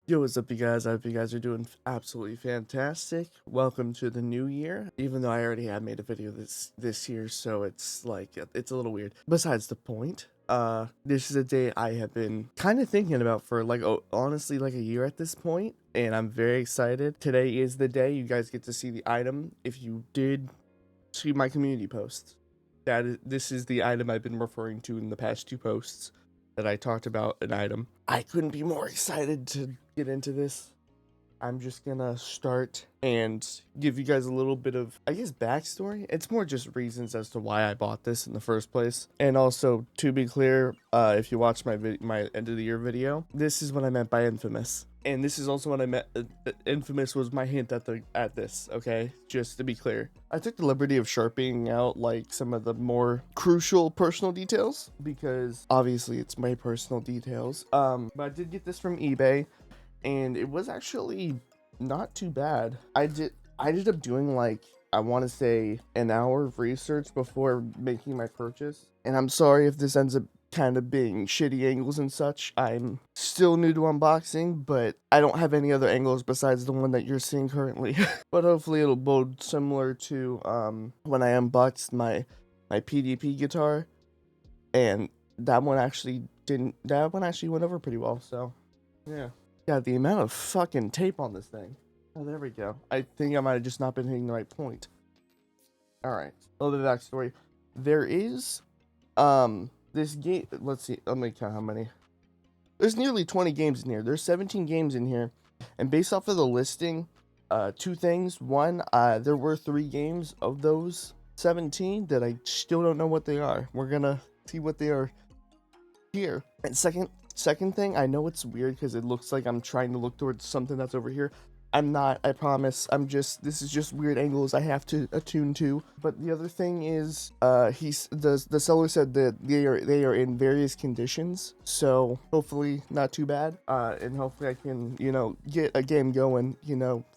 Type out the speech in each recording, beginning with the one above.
Yo, what's up, you guys? I hope you guys are doing absolutely fantastic. Welcome to the new year. Even though I already had made a video this year, so it's like it's a little weird. Besides the point, this is a day I have been kind of thinking about for like honestly like a year at this point, and I'm very excited. Today is the day you guys get to see the item. If you did see my community post, this is the item I've been referring to in the past two posts that I talked about an item. I couldn't be more excited to get into this. I'm just gonna start and give you guys a little bit of, I guess, backstory. It's more just reasons as to why I bought this in the first place. And also, to be clear, if you watch my end of the year video, this is what I meant by infamous. And this is also what I meant. Infamous was my hint at this. Okay, just to be clear, I took the liberty of sharpening out like some of the more crucial personal details because obviously it's my personal details. But I did get this from eBay, and it was actually not too bad. I ended up doing like, I want to say, an hour of research before making my purchase. And I'm sorry if this ends up kind of being shitty angles and such. I'm still new to unboxing, but I don't have any other angles besides the one that you're seeing currently. But hopefully it'll bode similar to when I unboxed my PDP guitar, and that one actually went over pretty well. So yeah. Yeah, the amount of fucking tape on this thing. Oh, there we go. I think I might have just not been hitting the right point. Alright, a little bit of backstory. There is, this game, let's see, let me count how many. There's nearly 20 games in here. There's 17 games in here. And based off of the listing, two things. One, there were 3 games of those 17 that I still don't know what they are. We're gonna see what they are here. And second thing, I know it's weird because it looks like I'm trying to look towards something that's over here. I'm not, I promise. This is just weird angles I have to attune to. But the other thing is, the seller said that they are in various conditions, so hopefully not too bad. And hopefully I can, get a game going,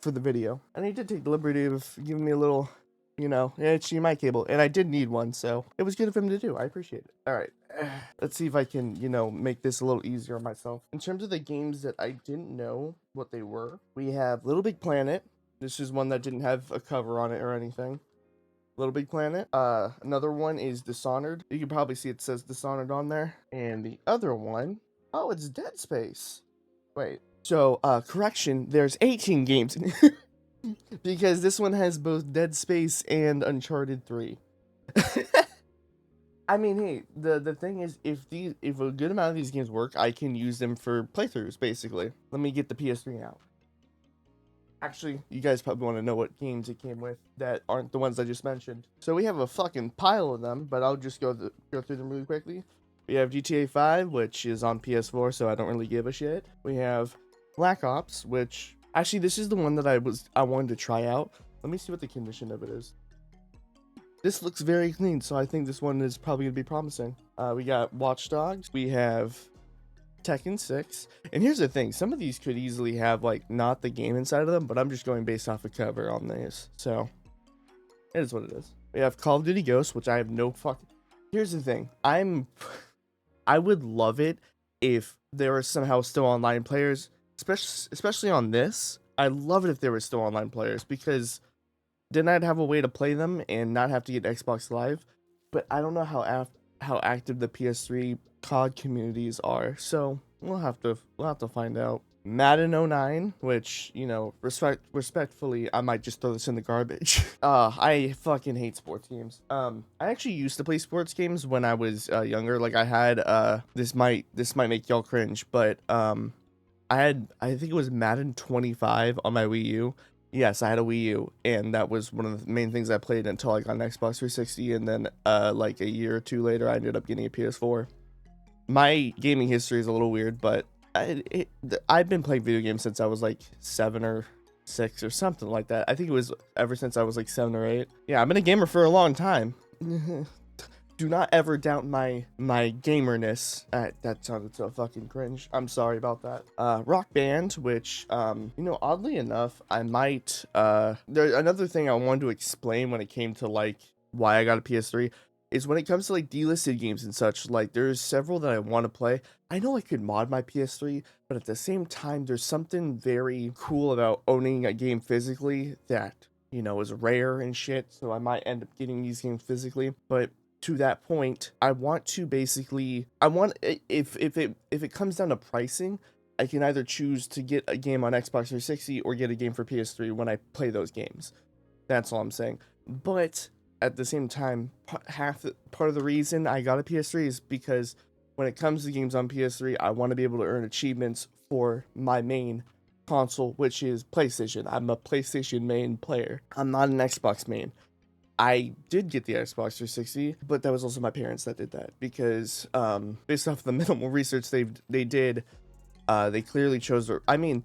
for the video. And he did take the liberty of giving me a little, HDMI cable, and I did need one, so it was good of him to do. I appreciate it. All right. Let's see if I can, make this a little easier on myself. In terms of the games that I didn't know what they were, we have Little Big Planet. This is one that didn't have a cover on it or anything. Little Big Planet. Another one is Dishonored. You can probably see it says Dishonored on there. And the other one, oh, it's Dead Space. Wait. So, correction, there's 18 games in here. Because this one has both Dead Space and Uncharted 3. I mean, hey, the thing is, if a good amount of these games work, I can use them for playthroughs, basically. Let me get the PS3 out. Actually, you guys probably want to know what games it came with that aren't the ones I just mentioned. So we have a fucking pile of them, but I'll just go through them really quickly. We have GTA 5, which is on PS4, so I don't really give a shit. We have Black Ops, which actually this is the one that I wanted to try out. Let me see what the condition of it is. This looks very clean, so I think this one is probably going to be promising. We got Watch Dogs. We have Tekken 6. And here's the thing. Some of these could easily have, like, not the game inside of them, but I'm just going based off a cover on these. So, it is what it is. We have Call of Duty Ghosts, which I have no fucking... Here's the thing. I would love it if there were somehow still online players, especially on this. I'd love it if there were still online players, because then I'd have a way to play them and not have to get Xbox Live. But I don't know how active the PS3 COD communities are, so we'll have to find out. Madden 09, which, respectfully, I might just throw this in the garbage. I fucking hate sports games. I actually used to play sports games when I was younger. Like, I had this might make y'all cringe, but I think it was Madden 25 on my Wii U. Yes, I had a Wii U, and that was one of the main things I played until I got an Xbox 360, and then, like, a year or two later, I ended up getting a PS4. My gaming history is a little weird, but I've been playing video games since I was, like, 7 or 6 or something like that. I think it was ever since I was, like, 7 or 8. Yeah, I've been a gamer for a long time. Do not ever doubt my gamerness. That sounded so fucking cringe. I'm sorry about that. Rock Band, which, oddly enough, I might, another thing I wanted to explain when it came to, like, why I got a PS3 is when it comes to, like, delisted games and such, like, there's several that I want to play. I know I could mod my PS3, but at the same time, there's something very cool about owning a game physically that, you know, is rare and shit. So I might end up getting these games physically. But to that point, I want to basically, if it comes down to pricing, I can either choose to get a game on Xbox 360 or get a game for PS3 when I play those games. That's all I'm saying. But at the same time, part of the reason I got a PS3 is because when it comes to games on PS3, I want to be able to earn achievements for my main console, which is PlayStation. I'm a PlayStation main player. I'm not an Xbox main. I did get the Xbox 360, but that was also my parents that did that because based off the minimal research they did, they clearly chose. I mean,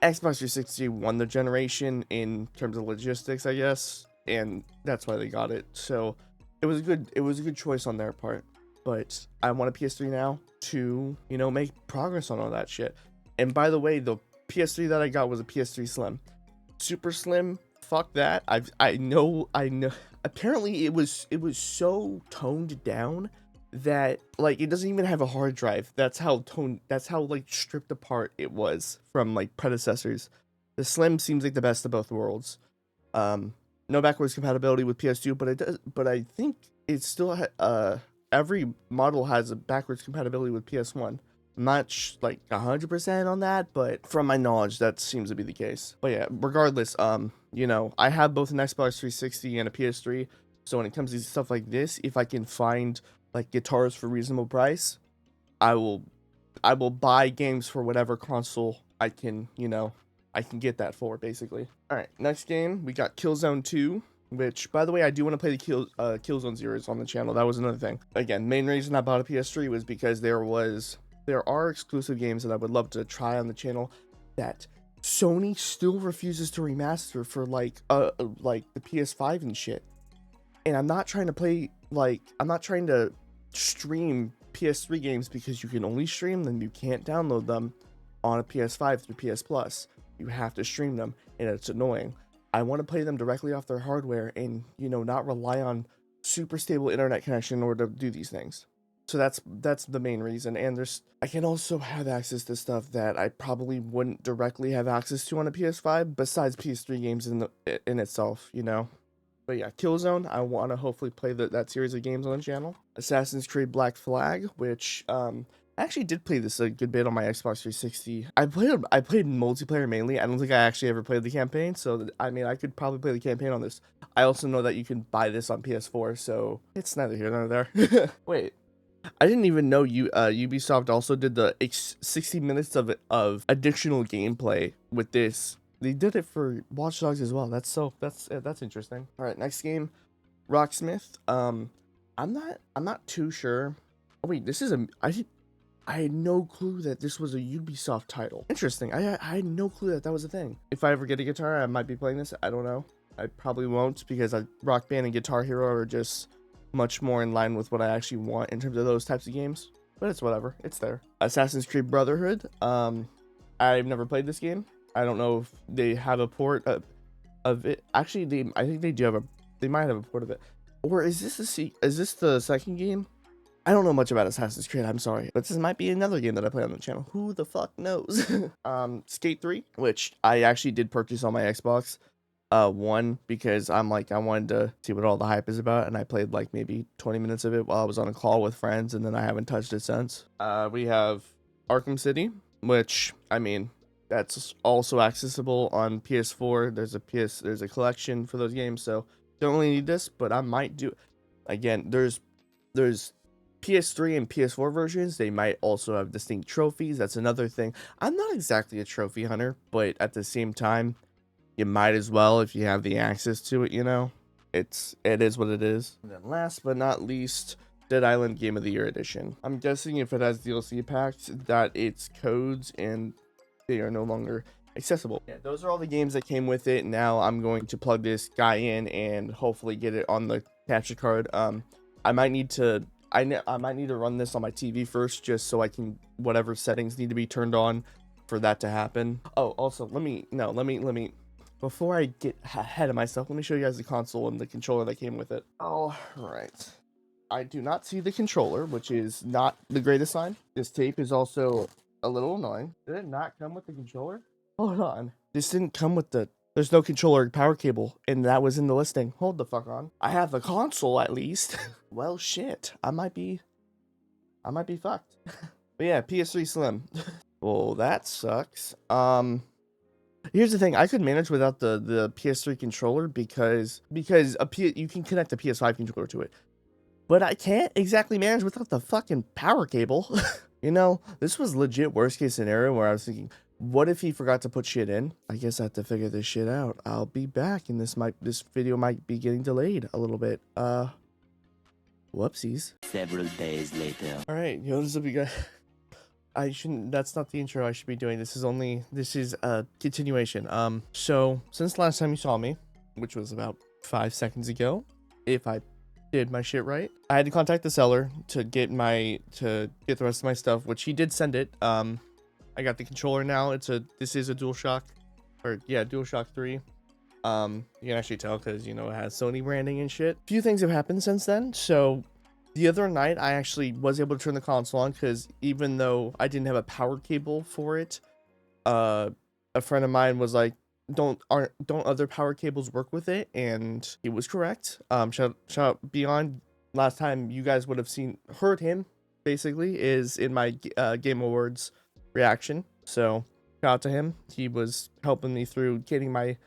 Xbox 360 won the generation in terms of logistics, I guess, and that's why they got it. So it was a good choice on their part. But I want a PS3 now to, you know, make progress on all that shit. And by the way, the PS3 that I got was a PS3 Slim. Super Slim, fuck that. I know. Apparently it was so toned down that like it doesn't even have a hard drive. That's how like stripped apart it was from like predecessors. The Slim seems like the best of both worlds. No backwards compatibility with PS2, but I think it still every model has a backwards compatibility with PS1. I'm not like 100% on that, but from my knowledge, that seems to be the case. But yeah, regardless, you know, I have both an Xbox 360 and a PS3. So when it comes to stuff like this, if I can find like guitars for reasonable price, I will buy games for whatever console I can, you know, I can get that for basically. All right, next game we got Killzone 2. Which, by the way, I do want to play the Killzone Zeros on the channel. That was another thing. Again, main reason I bought a PS3 was because there are exclusive games that I would love to try on the channel that Sony still refuses to remaster for like the PS5 and shit. And I'm not trying to stream PS3 games because you can only stream them. You can't download them on a PS5 through PS Plus. You have to stream them, and it's annoying. I want to play them directly off their hardware and, you know, not rely on super stable internet connection in order to do these things. So that's the main reason. And I can also have access to stuff that I probably wouldn't directly have access to on a PS5 besides PS3 games in itself, you know. But yeah, Killzone, I want to hopefully play that series of games on the channel. Assassin's Creed Black Flag, which I actually did play this a good bit on my Xbox 360. I played multiplayer mainly. I don't think I actually ever played the campaign, so I mean, I could probably play the campaign on this. I also know that you can buy this on PS4, so it's neither here nor there. Wait, I didn't even know Ubisoft also did the 60 minutes of additional gameplay with this. They did it for Watch Dogs as well. That's interesting. All right, next game, Rocksmith. I'm not too sure. Oh wait, I had no clue that this was a Ubisoft title. Interesting. I had no clue that was a thing. If I ever get a guitar, I might be playing this. I don't know. I probably won't because Rock Band and Guitar Hero are just much more in line with what I actually want in terms of those types of games. But it's whatever. It's there. Assassin's Creed Brotherhood. I've never played this game. I don't know if they have a port of it. Actually, I think they do have they might have a port of it. Or is this the second game? I don't know much about Assassin's Creed, I'm sorry, but this might be another game that I play on the channel. Who the fuck knows? Skate 3, which I actually did purchase on my Xbox One because I wanted to see what all the hype is about, and I played like maybe 20 minutes of it while I was on a call with friends, and then I haven't touched it since. We have Arkham City, which, I mean, that's also accessible on PS4. There's a collection for those games, so don't really need this, but I might do. Again, there's PS3 and PS4 versions. They might also have distinct trophies. That's another thing. I'm not exactly a trophy hunter, but at the same time, you might as well if you have the access to it, you know. It is what it is. And then last but not least, Dead Island Game of the Year Edition. I'm guessing if it has DLC packs that it's codes and they are no longer accessible. Yeah, those are all the games that came with it. Now I'm going to plug this guy in and hopefully get it on the capture card. I might need to run this on my TV first, just so I can, whatever settings need to be turned on for that to happen. Oh, also, let me, before I get ahead of myself, let me show you guys the console and the controller that came with it. All right. I do not see the controller, which is not the greatest sign. This tape is also a little annoying. Did it not come with the controller? Hold on. This didn't come with the... There's no controller or power cable, and that was in the listing. Hold the fuck on. I have the console at least. Well, shit. I might be fucked. But yeah, PS3 Slim. Well, that sucks. Here's the thing. I could manage without the PS3 controller because you can connect the PS5 controller to it. But I can't exactly manage without the fucking power cable. You know, this was legit worst case scenario where I was thinking, what if he forgot to put shit in? I guess I have to figure this shit out. I'll be back, and this video might be getting delayed a little bit. Whoopsies. Several days later. All right, yo, this will be good. I shouldn't. That's not the intro I should be doing. This is a continuation. So since last time you saw me, which was about 5 seconds ago, if I did my shit right, I had to contact the seller to get the rest of my stuff, which he did send it. I got the controller now. This is a DualShock, or yeah, DualShock 3. You can actually tell because, you know, it has Sony branding and shit. A few things have happened since then. So the other night I actually was able to turn the console on because even though I didn't have a power cable for it, a friend of mine was like, don't other power cables work with it? And he was correct. Shout out Beyond. Last time you guys would have heard him basically is in my Game Awards reaction. So shout out to him. He was helping me through getting my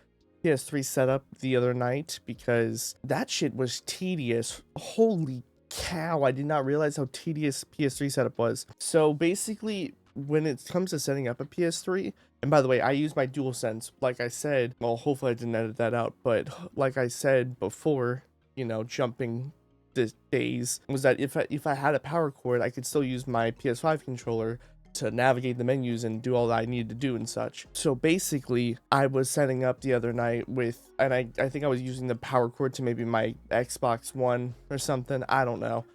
PS3 set up the other night because that shit was tedious. Holy cow, I did not realize how tedious PS3 setup was. So basically, when it comes to setting up a PS3, and by the way, I use my DualSense, like I said, well, hopefully I didn't edit that out, but like I said before, you know, jumping the days, was that if I had a power cord, I could still use my PS5 controller to navigate the menus and do all that I needed to do and such. So basically, I was setting up the other night with, and I think I was using the power cord to maybe my Xbox One or something, I don't know.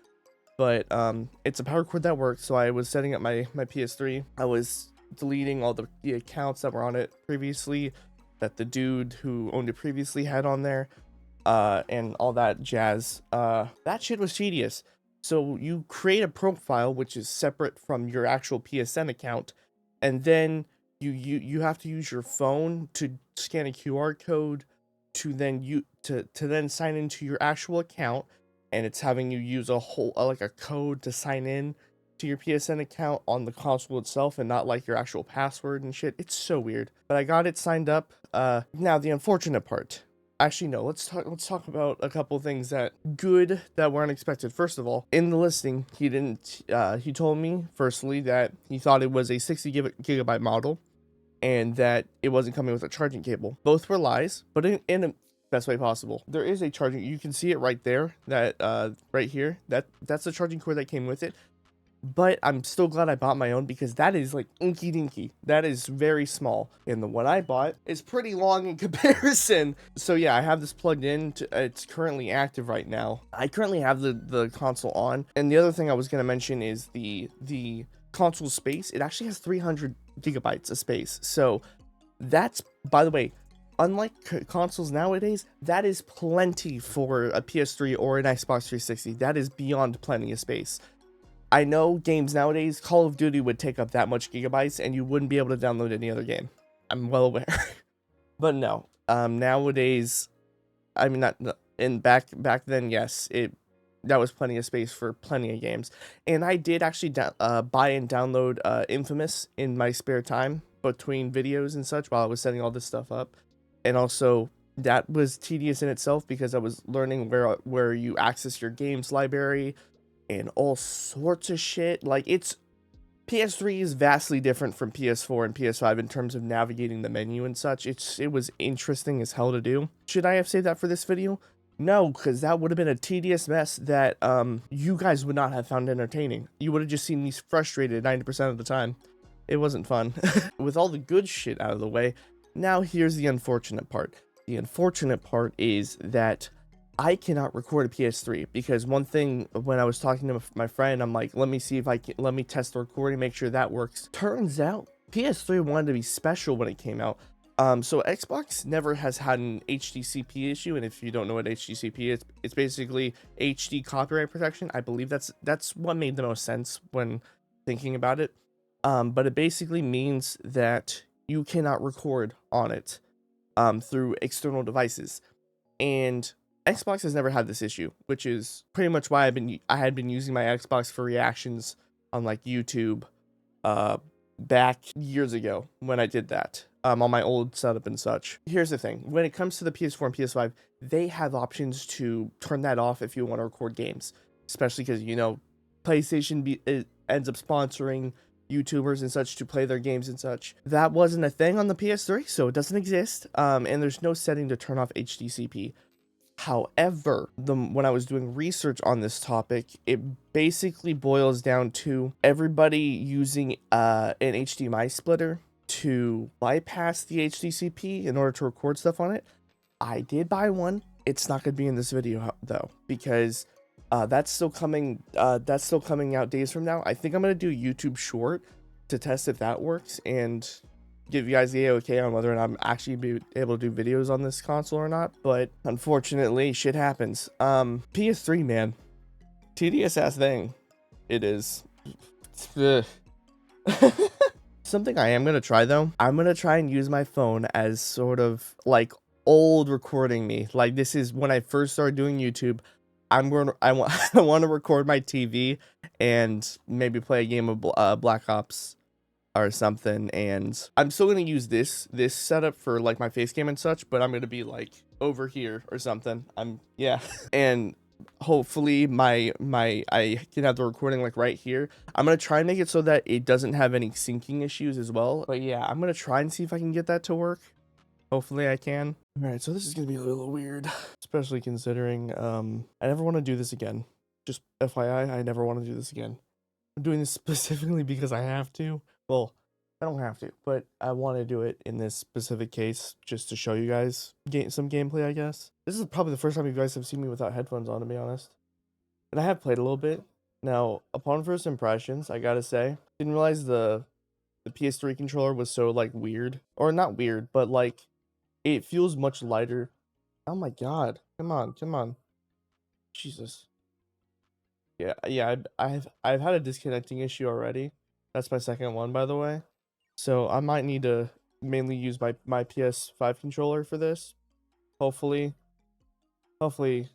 But it's a power cord that works, so I was setting up my PS3. I was deleting all the accounts that were on it previously, that the dude who owned it previously had on there, and all that jazz. That shit was tedious. So you create a profile which is separate from your actual PSN account, and then you have to use your phone to scan a QR code to then sign into your actual account, and it's having you use a whole like a code to sign in to your PSN account on the console itself and not like your actual password and shit. It's so weird. But I got it signed up. Now the unfortunate part. Actually, no, let's talk about a couple things that were unexpected. First of all, in the listing, he told me firstly that he thought it was a 60 gigabyte model and that it wasn't coming with a charging cable. Both were lies, but in the best way possible. There is a charging, you can see it right there, that right here, that's the charging cord that came with it. But I'm still glad I bought my own because that is like inky dinky. That is very small. And the one I bought is pretty long in comparison. So yeah, I have this plugged in. It's currently active right now. I currently have the console on. And the other thing I was going to mention is the console space. It actually has 300 gigabytes of space. So that's, by the way, unlike consoles nowadays, that is plenty for a PS3 or an Xbox 360. That is beyond plenty of space. I know games nowadays, Call of Duty would take up that much gigabytes and you wouldn't be able to download any other game. I'm well aware. But no, nowadays, I mean, back then, yes, that was plenty of space for plenty of games. And I did actually buy and download Infamous in my spare time between videos and such while I was setting all this stuff up. And also, that was tedious in itself because I was learning where you access your games library and all sorts of shit. Like, PS3 is vastly different from PS4 and PS5 in terms of navigating the menu and such. It was interesting as hell to do. Should I have saved that for this video? No, because that would have been a tedious mess that you guys would not have found entertaining. You would have just seen me frustrated 90% of the time. It wasn't fun. With all the good shit out of the way, now here's the unfortunate part. The unfortunate part is that I cannot record a PS3 because one thing, when I was talking to my friend, I'm like, let me test the recording, make sure that works. Turns out PS3 wanted to be special when it came out. So Xbox never has had an HDCP issue, and if you don't know what HDCP is, it's basically HD copyright protection. I believe that's what made the most sense when thinking about it. but it basically means that you cannot record on it through external devices. And Xbox has never had this issue, which is pretty much why I had been using my Xbox for reactions on like YouTube back years ago when I did that on my old setup and such. Here's the thing: when it comes to the PS4 and PS5, they have options to turn that off if you want to record games, especially because PlayStation it ends up sponsoring YouTubers and such to play their games and such. That wasn't a thing on the PS3, so it doesn't exist. And there's no setting to turn off HDCP. However, when I was doing research on this topic, it basically boils down to everybody using an HDMI splitter to bypass the HDCP in order to record stuff on it. I did buy one. It's not going to be in this video though, because that's still coming. That's still coming out days from now. I think I'm going to do a YouTube short to test if that works and give you guys the okay on whether or not I'm actually be able to do videos on this console or not. But unfortunately, shit happens. PS3, man, tedious ass thing. It is. Something I am gonna try though. I'm gonna try and use my phone as sort of like old recording me. Like, this is when I first started doing YouTube. I want I want to record my TV and maybe play a game of Black Ops or something, and I'm still gonna use this setup for like my face cam and such, but I'm gonna be like over here or something. Yeah. And hopefully I can have the recording like right here. I'm gonna try and make it so that it doesn't have any syncing issues as well. But yeah, I'm gonna try and see if I can get that to work. Hopefully I can. All right, so this is gonna be a little weird, especially considering I never want to do this again. Just FYI, I never want to do this again. I'm doing this specifically because I have to. Well, I don't have to, but I want to do it in this specific case just to show you guys some gameplay, I guess. This is probably the first time you guys have seen me without headphones on, to be honest. And I have played a little bit. Now, upon first impressions, I gotta say, didn't realize the PS3 controller was so, like, weird. Or not weird, but, like, it feels much lighter. Oh my god. Come on, come on. Jesus. Yeah, I've had a disconnecting issue already. That's my second one, by the way. So I might need to mainly use my PS5 controller for this. Hopefully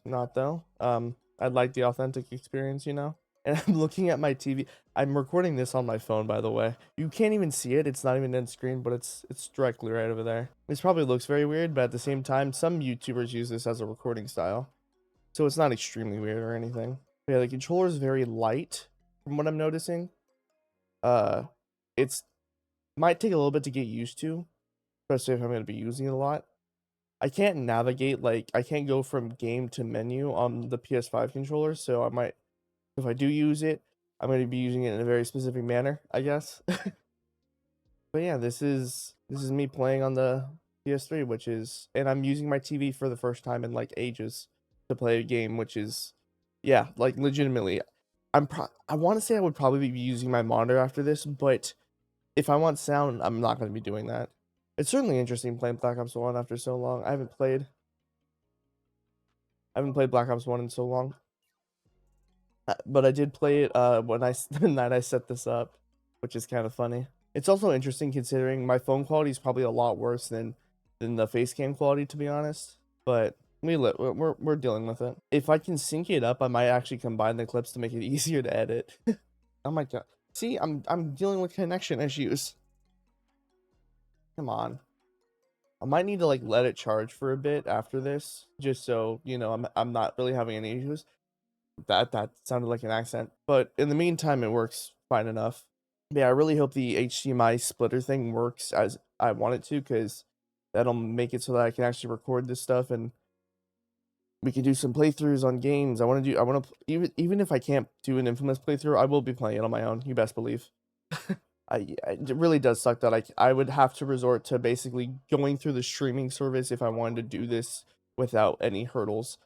not though. I'd like the authentic experience, you know? And I'm looking at my TV. I'm recording this on my phone, by the way. You can't even see it. It's not even in screen, but it's directly right over there. This probably looks very weird, but at the same time, some YouTubers use this as a recording style. So it's not extremely weird or anything. But yeah, the controller is very light from what I'm noticing. It's might take a little bit to get used to, especially if I'm going to be using it a lot. I can't navigate, like, I can't go from game to menu on the PS5 controller, so I might, if I do use it, I'm going to be using it in a very specific manner, I guess. But yeah, this is me playing on the PS3, which is, and I'm using my TV for the first time in like ages to play a game, which is, yeah, like legitimately, I want to say I would probably be using my monitor after this, but if I want sound, I'm not going to be doing that. It's certainly interesting playing Black Ops 1 after so long. I haven't played Black Ops 1 in so long. But I did play it when the night I set this up, which is kind of funny. It's also interesting considering my phone quality is probably a lot worse than the face cam quality, to be honest. But we're dealing with it. If I can sync it up, I might actually combine the clips to make it easier to edit. Oh my god. See, I'm dealing with connection issues. Come on. I might need to like let it charge for a bit after this, just so you know I'm not really having any issues. That sounded like an accent, but in the meantime, it works fine enough. Yeah, I really hope the HDMI splitter thing works as I want it to, because that'll make it so that I can actually record this stuff and we can do some playthroughs on games. I want to even if I can't do an Infamous playthrough, I will be playing it on my own. You best believe. It really does suck that I would have to resort to basically going through the streaming service if I wanted to do this without any hurdles.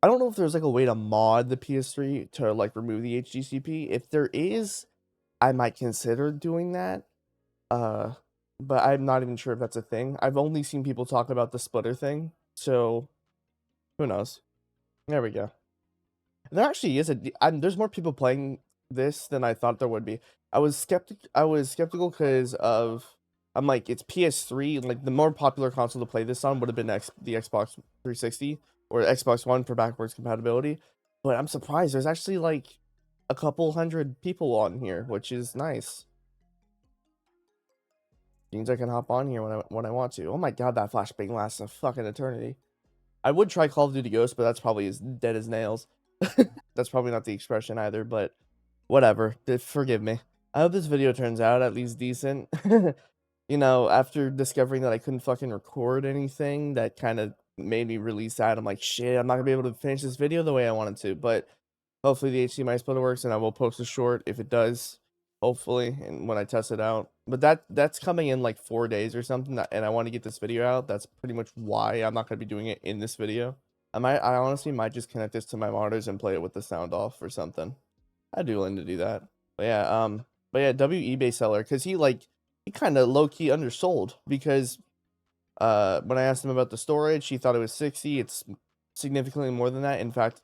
I don't know if there's like a way to mod the PS3 to like remove the HDCP. If there is, I might consider doing that. But I'm not even sure if that's a thing. I've only seen people talk about the splitter thing, so who knows? There we go. There actually is there's more people playing this than I thought there would be. I was skeptical because of I'm like it's PS3, like the more popular console to play this on would have been the Xbox 360 or Xbox One for backwards compatibility. But I'm surprised there's actually like a couple hundred people on here, which is nice. Means I can hop on here when I want to. Oh my god, that flashbang lasts a fucking eternity. I would try Call of Duty Ghost, but that's probably as dead as nails. That's probably not the expression either, but whatever. Forgive me. I hope this video turns out at least decent. You know, after discovering that I couldn't fucking record anything, that kind of made me really sad. I'm like, shit, I'm not gonna be able to finish this video the way I wanted to, but hopefully the HDMI splitter works, and I will post a short if it does, hopefully, and when I test it out. But that's coming in like 4 days or something, and I want to get this video out. That's pretty much why I'm not gonna be doing it in this video. I honestly might just connect this to my monitors and play it with the sound off or something. I'd be willing to do that. But yeah, W eBay seller, because he kind of low key undersold because when I asked him about the storage, he thought it was 60. It's significantly more than that. In fact,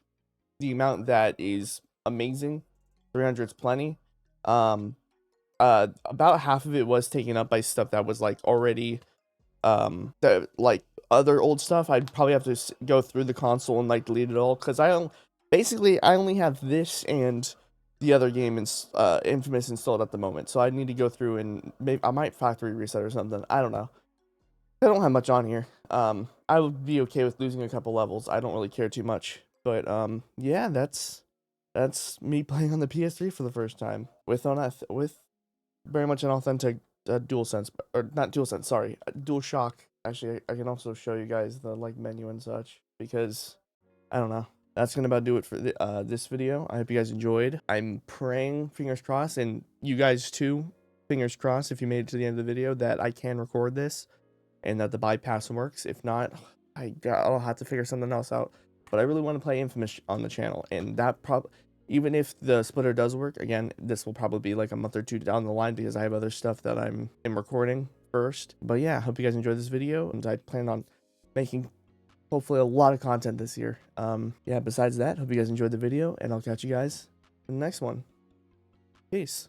the amount that is amazing, 300 is plenty. About half of it was taken up by stuff that was like already that like other old stuff. I'd probably have to go through the console and like delete it all because I only have this and the other game Infamous installed at the moment, so I need to go through and maybe I might factory reset or something. I don't know. I don't have much on here. I would be okay with losing a couple levels. I don't really care too much. But yeah, that's me playing on the PS3 for the first time with very much an authentic DualSense, or not DualSense, sorry, DualShock. Actually, I can also show you guys the like menu and such because I don't know. That's gonna about do it for this video. I hope you guys enjoyed. I'm praying, fingers crossed, and you guys too, fingers crossed, if you made it to the end of the video, that I can record this and that the bypass works. If not, I'll have to figure something else out. But I really want to play Infamous on the channel, and that even if the splitter does work, again, this will probably be like a month or two down the line because I have other stuff that I'm recording first. But yeah, I hope you guys enjoyed this video, and I plan on making hopefully a lot of content this year. Yeah, besides that, hope you guys enjoyed the video, and I'll catch you guys in the next one. Peace.